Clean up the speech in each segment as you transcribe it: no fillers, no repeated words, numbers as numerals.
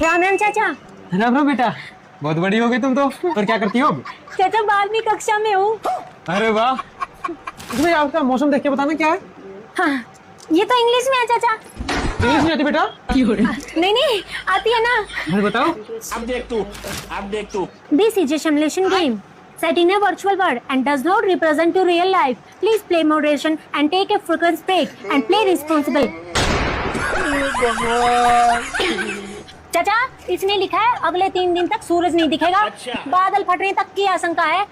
राम राम चाचा। राम राम बेटा, बहुत बड़ी हो गई तुम तो। और क्या करती हो अब? चाचा 12वीं कक्षा में हूँ। अरे वाह। तुम्हें आपका मौसम देख के बताना क्या है? हाँ, ये तो इंग्लिश में है चाचा। इंग्लिश नहीं आती बेटा? नहीं नहीं आती है ना। अरे बताओ। अब देख तू। This is a simulation game set in a virtual world and does not represent your real life. Please play moderation and take a frequent break and play responsible. चाचा, इसने लिखा है अगले 3 दिन तक सूरज नहीं दिखेगा। बादल फटने तक की आशंका है।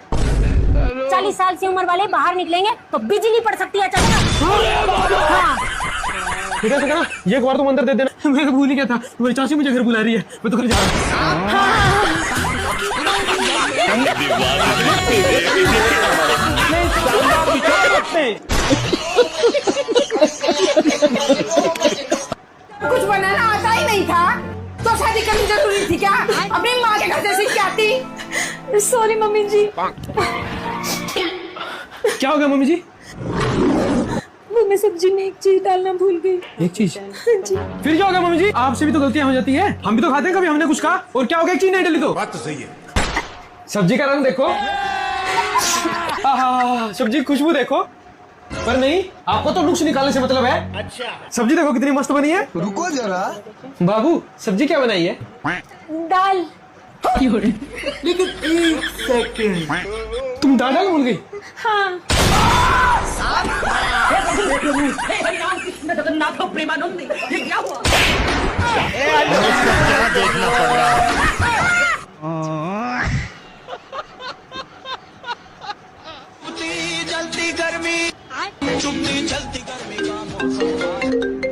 40 साल की उम्र वाले बाहर निकलेंगे तो बिजली पड़ सकती है चाचा। हाँ। बेटा से कहना ये एक बार तुम अंदर दे देना। मैं तो भूल ही गया था, तुम्हारी चाची मुझे घर बुला रही है। मैं तो घर जा रहा कुछ बनाना आता ही नहीं था तो शादी करनी जरूरी थी क्या? अपनी माँ के घर से सीख के आती। सॉरी मम्मी जी। क्या हो गया मम्मी जी? वो मैं सब्जी में एक चीज डालना भूल गई। एक चीज? फिर क्या हो गया मम्मी जी? आपसे भी तो गलतियां हो जाती है। हम भी तो खाते हैं, कभी हमने कुछ कहा और क्या हो गया? एक चीज नहीं डली तो बात तो सही है। सब्जी का रंग देखो, सब्जी की खुशबू देखो, पर नहीं, आपको तो नुक्स निकालने से मतलब है। अच्छा। सब्जी देखो कितनी मस्त बनी है। रुको जरा। बाबू सब्जी क्या बनाई है? दाल। लेकिन एक सेकंड, तुम दाल डाल भूल गई? हाँ। क्या देखना पड़ रहा है? जलती गर्मी, चुपती चलती गर्मी का मौसम।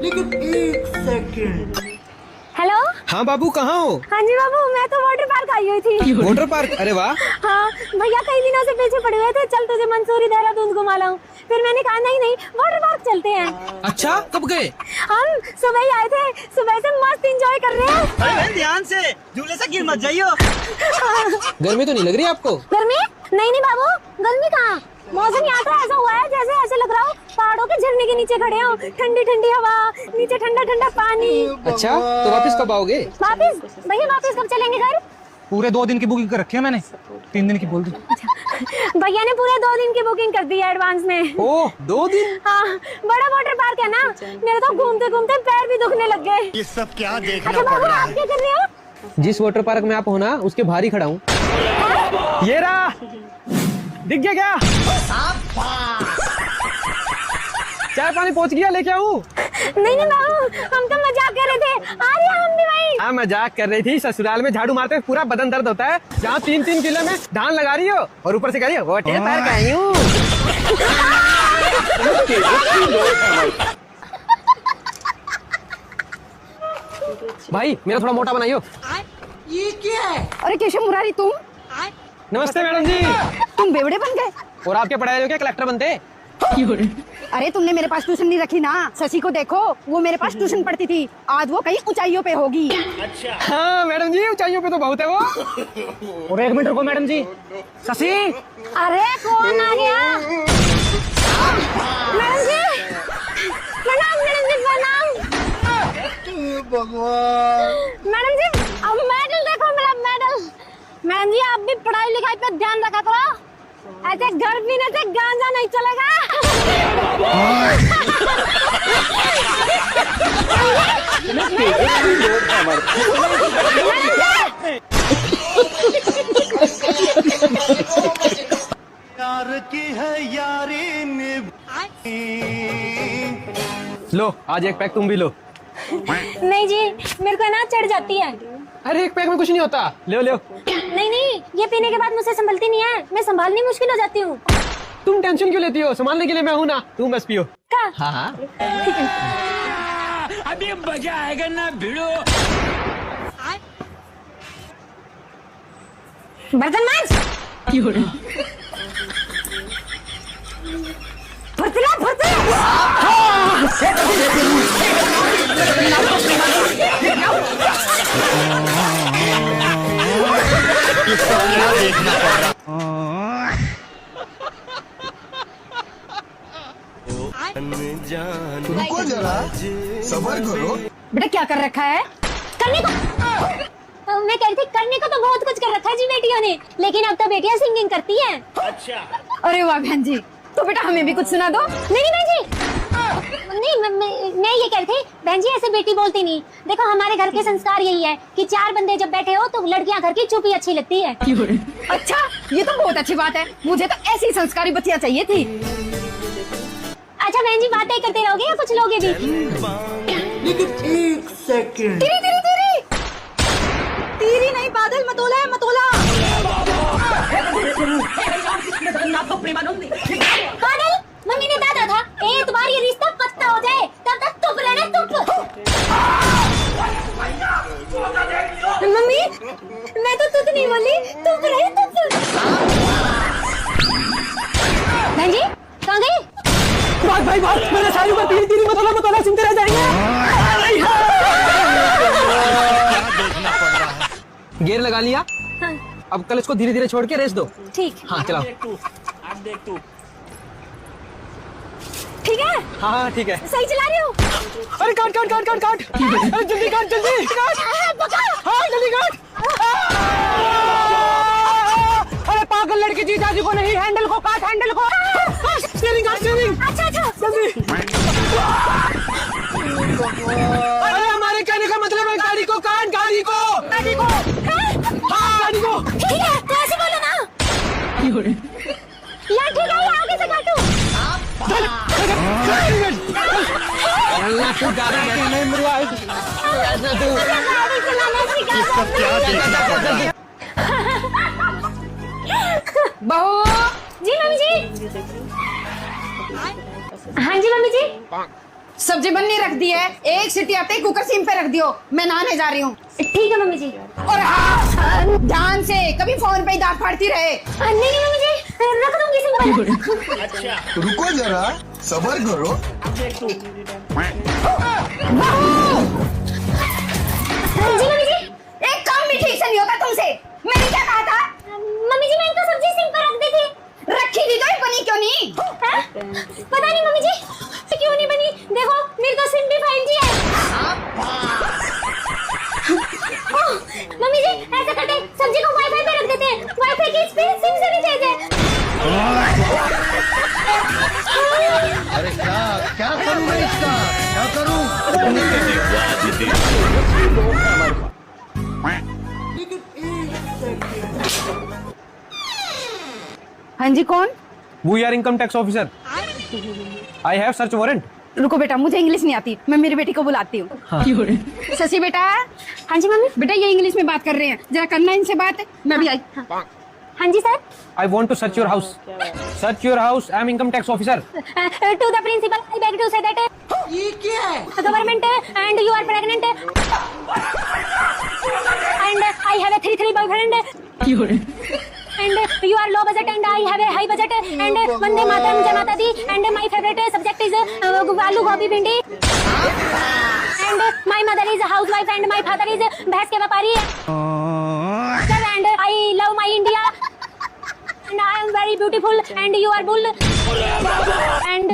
लेकिन एक सेकंड। हेलो। हाँ बाबू कहाँ हो? हाँ जी बाबू, मैं तो वाटर पार्क आई हुई थी। Water park? अरे वाह। हाँ भैया कई दिनों से पीछे पड़े हुए थे, चल तुझे मंसूरी देहरादून घुमा लाऊं। फिर मैंने कहा नहीं नहीं वाटर पार्क चलते हैं। अच्छा कब गए? हम सुबह ही आए थे, सुबह से मस्त एंजॉय कर रहे हैं। अरे ध्यान से, झूले से गिर मत जाइयो। गर्मी तो नहीं लग रही आपको? गर्मी? नहीं नहीं बाबू, गर्मी कहाँ। मौसम यहाँ तो ऐसा हुआ है जैसे ऐसे लग रहा हो पहाड़ों के झरने के नीचे खड़े हो। ठंडी ठंडी हवा, नीचे ठंडा ठंडा पानी। अच्छा तो वापस कब आओगे? वापिस? भैया वापिस कब चलेंगे घर? पूरे 2 दिन की बुकिंग कर रखी है मैंने, 3 दिन की बोल दी। भैया ने पूरे 2 दिन की बुकिंग कर दी है एडवांस में। ओह 2 दिन? हाँ, बड़ा वाटर पार्क है ना, मेरे तो घूमते घूमते पैर भी दुखने लग गए। ये सब क्या देखना अच्छा पड़ बाबू रहा आप है? क्या कर रहे हो? जिस वाटर पार्क में आप हो ना उसके बाहर ही खड़ा हूँ। ये रहा, दिख गया क्या? चाय पानी पहुँच गया, लेके आऊँ? नहीं नहीं बाबू, हम तो मजाक कर रहे थे। आ रहे हैं हम भी भाई। हाँ मजाक कर रही थी। ससुराल में झाड़ू मारते पूरा बदन दर्द होता है, जहाँ 3-3 किलो में धान लगा रही हो और ऊपर से कह रही हो वाटर पार्क आई हूँ। भाई मेरा थोड़ा मोटा बनाइयो। ये क्या है? अरे केशव मुरारी तुम? नमस्ते मैडम जी। तुम बेवड़े बन गए? और आपके पढ़ाई हो क्या कलेक्टर बनते? अरे तुमने मेरे पास ट्यूशन नहीं रखी ना। शशि को देखो, वो मेरे पास ट्यूशन पढ़ती थी, आज वो कहीं ऊंचाइयों पे होगी। अच्छा। हाँ मैडम जी, ऊंचाइयों पे तो बहुत है वो। और 1 मिनट रुको मैडम जी। शशि। अरे कौन आ गया? मैडम जी प्रणाम। मैडम जी प्रणाम। भगवान। मैडम जी अब मेडल देखो मेरा मेडल। मैडम जी आप भी पढ़ाई लिखाई पे ध्यान रखा करो, ऐसे घर पीने से गांजा नहीं चलेगा। यार की है यारी निभानी। लो आज एक पैक तुम भी लो। नहीं जी मेरे को ना चढ़ जाती है। अरे एक पैक में कुछ नहीं होता, ले लो। नहीं नहीं ये पीने के बाद मुझसे संभलती नहीं है, मैं संभालनी मुश्किल हो जाती हूँ। तुम टेंशन क्यों लेती हो, संभालने के लिए मैं हूँ ना, तुम बस पियो। का? हाँ हाँ। अभी मजा आएगा ना भिड़ो। बर्तन मांज। फुर्तीला फुर्तीला। ये सब क्या देखना पड़ रहा है? रुको जरा, सबर करो। बेटा क्या कर रखा है? करने को मैं कह रही थी करने को तो बहुत कुछ कर रखा है जी बेटियों ने, लेकिन अब तो बेटियां सिंगिंग करती हैं। अरे वाह बहन जी, तो बेटा हमें भी कुछ सुना दो। नहीं बहन जी, नहीं मैं ये कह रही थी बहन जी, ऐसे बेटी बोलती नहीं। देखो हमारे घर के संस्कार यही है कि 4 बंदे जब बैठे हो तो लड़कियां घर की चुप ही अच्छी लगती है। अच्छा, ये तो बहुत अच्छी बात है। मुझे तो ऐसी संस्कारी बच्चियां चाहिए थी। अच्छा बहन जी, बातें करते रहोगे या कुछ लोगे भी? लेकिन 1 सेकंड। तेरी तेरी तेरी तेरी नहीं, बादल मतोला है, मतोला। बादल, मम्मी ने दादा था ए तुम्हारी रिश्ता पक्का हो जाए तब तक चुप रहना, चुप। मम्मी मैं तो तुझ नहीं बोली, चुप रहे, चुप। बहन जी कहाँ गई? भाई मेरे सारी बात तीन मतला सुनते रह जाएंगे। गियर लगा लिया, हाँ, अब कल इसको धीरे धीरे छोड़ के रेस दो। ठीक। हाँ चलाओ। ठीक है? हाँ ठीक है। सही चला रही हूँ। अरे काट अरे जल्दी काट। हाँ जल्दी काट। अरे पागल लड़की, जीजाजी को नहीं, हैंडल को काट, हैंडल को। स्टीयरिंग। अच्छा जल्दी। अरे हमारे कहने का मतलब है गाड़ी को काट, गाड़ी को। हाँ गाड़ी को। ठीक है, तो ऐसे बोलो ना यार। ठीक है, ये आगे से काटो। गाड़ी चलाना सिखा इसका क्या देखना पड़ रहा है? बहू जी मम्मी जी। हाँ जी मम्मी जी। सब्जी बननी रख दी है, 1 सीटी आते ही कुकर सिम पे रख दियो, मैं नहाने जा रही हूँ। ठीक है मम्मी जी। और हाँ, ध्यान से, कभी फोन पे ही दांत फाड़ती रहे। नहीं मम्मी जी, रख दूंगी सिंपल। रुको जरा, सबर करो। जी मम्मी जी। एक काम भी ठीक से नहीं होता तुमसे। मैंने क्या कहा था? मम्मी जी मैंने तो सब्जी सिंक पर रख दी थी। रखी थी तो बनी क्यों नहीं? हाँ? पता नहीं मम्मी जी क्यों नहीं बनी। देखो मेरे तो सिम भी 5G है। ओह, मम्मी जी ऐसे करते सब्जी को वाईफाई पे रख देते हैं, वाईफाई की स्पीड सिम से भी तेज है। अरे क्या करूँ मैं इसका? क्या करूँ? लेकिन 1 सेकंड। हाँ जी, कौन? We are income tax officer. I have search warrant. रुको बेटा, मुझे इंग्लिश नहीं आती, मैं मेरी बेटी को बुलाती हूँ। शशि बेटा। हाँ जी मम्मी। बेटा ये इंग्लिश में बात कर रहे हैं, जरा करना इनसे बात। मैं भी आई। हाँ जी sir. I want to search your house. Search your house. I am income tax officer. To the principal, I beg to say that ये क्या है? government and you are pregnant and I have a 3 boyfriend and you are low budget and I have a high budget and Vande Mataram Jai Mata Di and my favorite subject is Aloo Gobi Bhindi and my mother is a housewife and my father is भैंस के व्यापारी sir and I love my India and I am very beautiful and you are bull and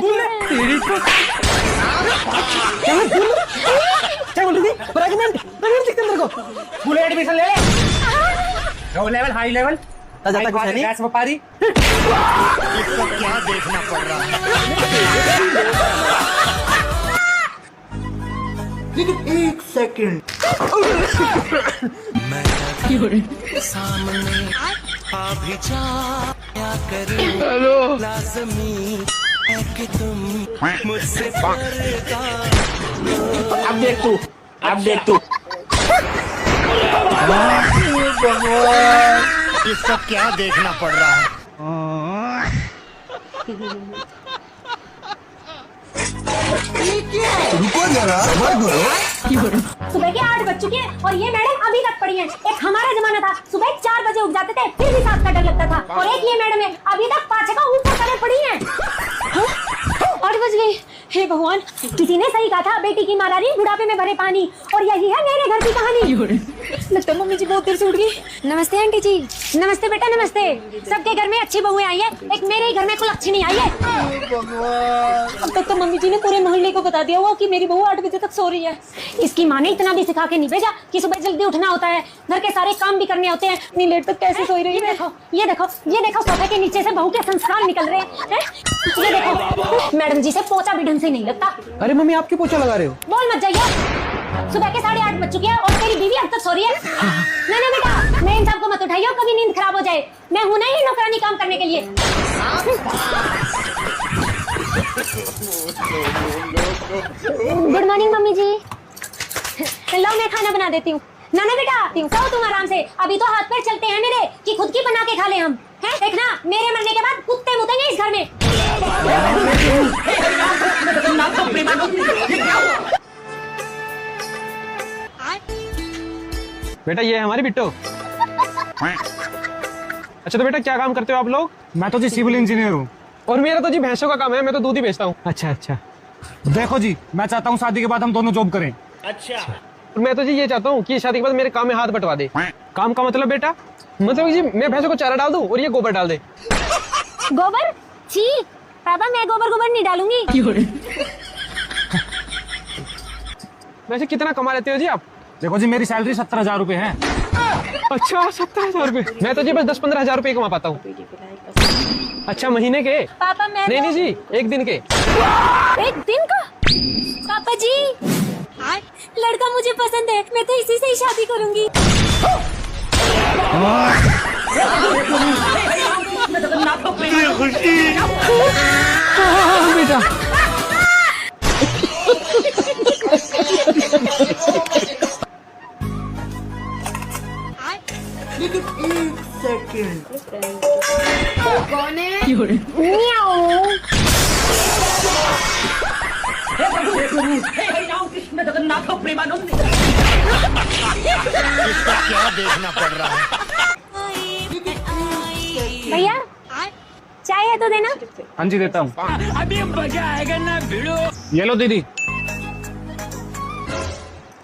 क्या बोल रही थी? Pregnant दिखते मेरे को। स्कूल एडमिशन ले ले। Low level, high level. ताजा कुछ नहीं। गैस व्यापारी। इसका क्या देखना पड़ रहा है? लेकिन 1 सेकंड। अब देख तू इसका क्या देखना पड़ रहा है? रुको जरा, सबर करो। सुबह के 8 बज चुके हैं और ये मैडम अभी तक पड़ी हैं। एक हमारा जमाना था सुबह 4 बजे उठ जाते थे फिर भी 7 का डर लगता था और एक ये मैडम है अभी तक पाछे का ऊपर करे पड़ी हैं। 8 बज गई, हे भगवान, किसी ने सही कहा था, बेटी की माँ रही बुढ़ापे में भरे पानी। और यही है मेरे घर की कहानी। लगता है मम्मी जी बहुत देर से उठ गई। नमस्ते आंटी जी। नमस्ते बेटा, नमस्ते। सबके घर में अच्छी बहुएं आई है, एक मेरे ही घर में कुलच्छनी आई है। अब तक तो मम्मी जी ने पूरे मोहल्ले को बता दिया हुआ कि मेरी बहू 8 बजे तक सो रही है। इसकी माँ ने इतना भी सिखा के नहीं भेजा कि सुबह जल्दी उठना होता है, घर के सारे काम भी करने होते हैं। इतनी लेट तक कैसे सोई रही है? देखो, ये देखो, ये देखो, सोफे के नीचे से बहू के संस्कार निकल रहे हैं। ये देखो, मैडम जी से पोछा भी ढंग से नहीं लगता। अरे मम्मी, आप क्यों पोछा लगा रहे हो? बोल मत जाइए, सुबह के 8:30 बज चुके हैं और तेरी बीवी अब तक सो रही है। नहीं बेटा, मैं इन सबको मत उठाइए, कभी नींद खराब हो जाए। मैं हूं नहीं नौकरानी काम करने के लिए। गुड मॉर्निंग मम्मी जी। लो मैं खाना बना देती हूँ। ना बेटा, सो तुम आराम से। अभी तो हाथ पैर चलते हैं मेरे कि खुद की बना के खा ले हम। हैं? देखना, मेरे मरने के बाद कुत्ते मुतेंगे इस घर में। बेटा, ये है हमारी बिट्टू। अच्छा तो बेटा, क्या काम करते हो आप लोग? मैं तो जी सिविल इंजीनियर हूँ। और मेरा तो जी भैंसों का काम है, मैं तो दूध ही बेचता हूँ। अच्छा अच्छा। देखो जी, मैं चाहता हूँ शादी के बाद हम दोनों जॉब करें। और मैं तो जी ये चाहता हूँ कि शादी के बाद मेरे काम में हाथ बटवा दे। काम का मतलब बेटा, मतलब जी मैं भैंसों को चारा डाल दूं और ये गोबर डाल दे। गोबर? छी पापा, मैं गोबर नहीं डालूंगी। वैसे कितना कमा लेते हो जी आप? देखो जी, मेरी सैलरी 17,000 रुपए है। अच्छा, 17,000 रुपए? मैं तो जी बस 10-15 हजार रुपए कमा पाता हूँ। अच्छा, महीने के? पापा मैं नहीं जी, एक दिन के। एक दिन का? पापा जी, लड़का मुझे पसंद है, मैं तो इसी से ही शादी करूंगी। बेटा, लेकिन 1 सेकंड। कौन है? म्याऊ। क्या देखना पड़ रहा है? भैया, चाय है तो देना। हाँ जी, देता हूँ। अभी मजा आएगा ना भिड़ो। ये लो दीदी।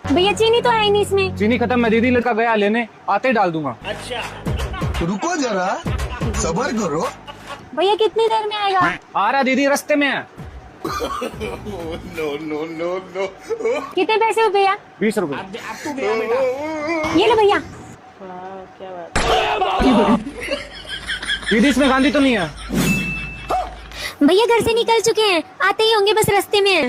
भैया चीनी तो है नहीं इसमें। चीनी खत्म है दीदी, लड़का गया लेने, आते ही डाल दूंगा। रुको जरा, सबर करो। भैया कितनी देर में आएगा? आ रहा दीदी, रास्ते में है। कितने पैसे हो भैया? 20 रुपए। ये लो भैया। दीदी, इसमें गांधी तो नहीं है? भैया घर से निकल चुके हैं, आते ही होंगे, बस रास्ते में हैं।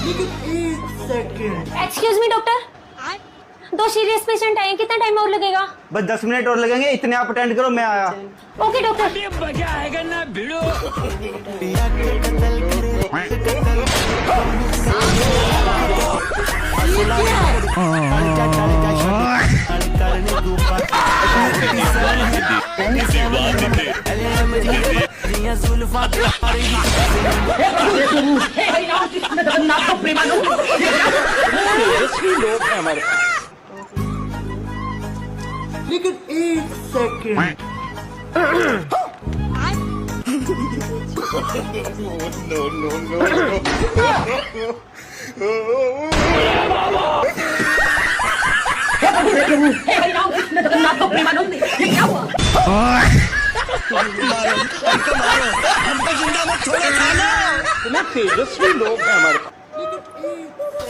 लेकिन 1 second. Excuse me doctor, 2 serious patient आए हैं, कितना टाइम और लगेगा? बस 10 मिनट और लगेंगे, इतने आप अटेंड करो, मैं आया। Okay doctor. अभी मजा आएगा ना भिड़ो। लेकिन 1 सेकंड।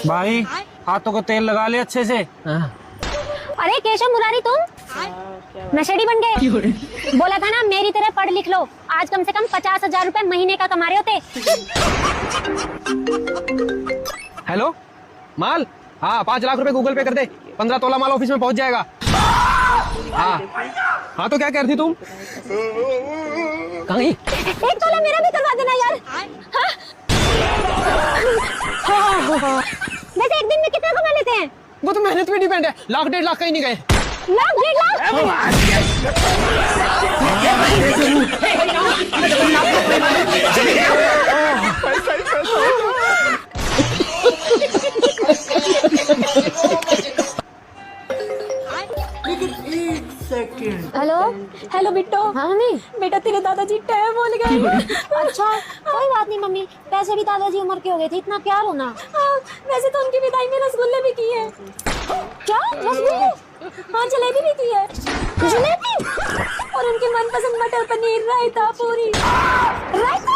भाई, हाथों को तेल लगा ले अच्छे से। अरे केशव मुरारी, तुम नशेड़ी बन गए। बोला था ना मेरी तरह पढ़ लिख लो, आज कम से कम 50,000 रुपए महीने का कमा रहे होते। हेलो माल, हाँ 5 लाख रुपए गूगल पे कर दे, 15 तोला माल ऑफिस में पहुंच जाएगा। हाँ तो क्या कह रही थी तुम? कहीं 1 तोला मेरा भी करवा देना यार। हाँ? वैसे एक दिन में कितना कमा लेते हैं? वो तो मेहनत पे डिपेंड है, 1-1.5 लाख कहीं नहीं गए। लाख 1.5 लाख? लेकिन 1 सेकंड। Hello hello Bitto. हाँ मम्मी। बेटा तेरे दादाजी टैब बोल गए। अच्छा कोई बात नहीं मम्मी, वैसे भी दादाजी उम्र के हो गए थे, इतना क्या रोना। हाँ, वैसे तो उनकी विदाई में रसगुल्ले भी की है। क्या रसगुल्ले? हाँ जलेबी भी की है। जलेबी और उनकी मनपसंद मटर पनीर रायता पूरी। रायता